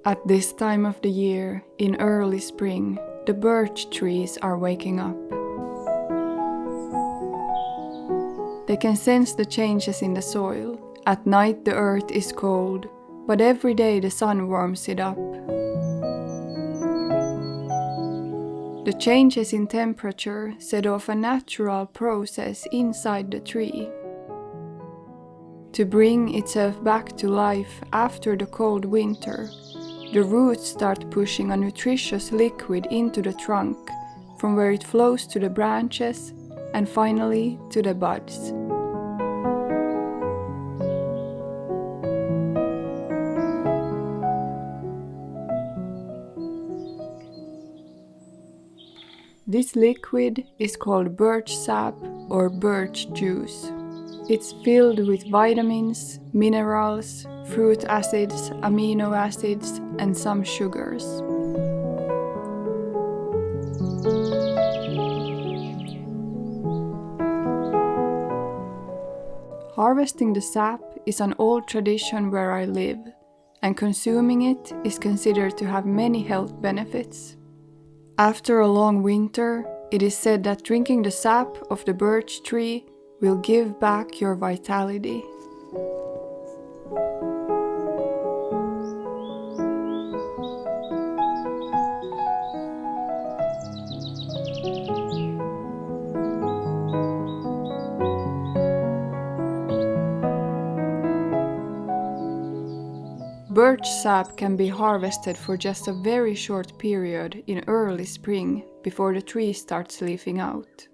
At this time of the year, in early spring, the birch trees are waking up. They can sense the changes in the soil. At night the earth is cold, but every day the sun warms it up. The changes in temperature set off a natural process inside the tree. To bring itself back to life after the cold winter, the roots start pushing a nutritious liquid into the trunk, from where it flows to the branches and finally to the buds. This liquid is called birch sap or birch juice. It's filled with vitamins, minerals, fruit acids, amino acids, and some sugars. Harvesting the sap is an old tradition where I live, and consuming it is considered to have many health benefits. After a long winter, it is said that drinking the sap of the birch tree will give back your vitality. Birch sap can be harvested for just a very short period in early spring before the tree starts leafing out.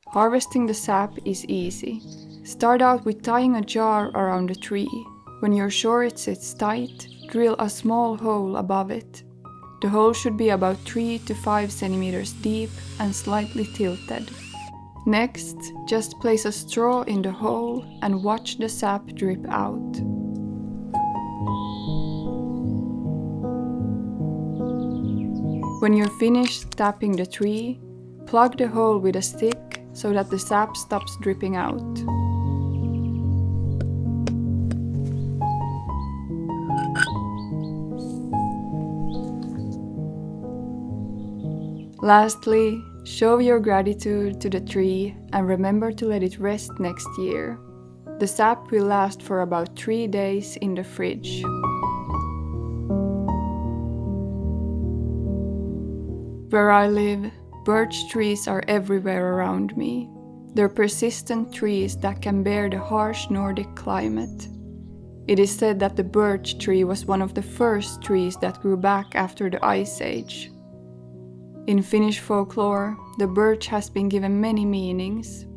Harvesting the sap is easy. Start out with tying a jar around the tree. When you're sure it sits tight, drill a small hole above it. The hole should be about 3 to 5 centimeters deep and slightly tilted. Next, just place a straw in the hole and watch the sap drip out. When you're finished tapping the tree, plug the hole with a stick so that the sap stops dripping out. Lastly, show your gratitude to the tree and remember to let it rest next year. The sap will last for about 3 days in the fridge. Where I live, birch trees are everywhere around me. They're persistent trees that can bear the harsh Nordic climate. It is said that the birch tree was one of the first trees that grew back after the Ice Age. In Finnish folklore, the birch has been given many meanings.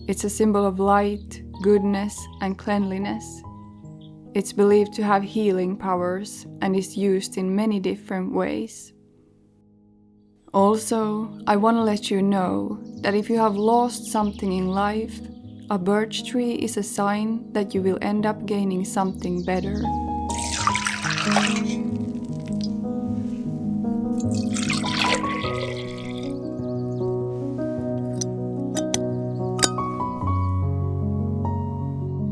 It's a symbol of light, goodness, and cleanliness. It's believed to have healing powers and is used in many different ways. Also, I want to let you know that if you have lost something in life, a birch tree is a sign that you will end up gaining something better.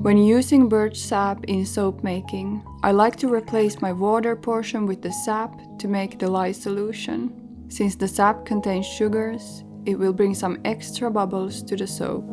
When using birch sap in soap making, I like to replace my water portion with the sap to make the lye solution. Since the sap contains sugars, it will bring some extra bubbles to the soap.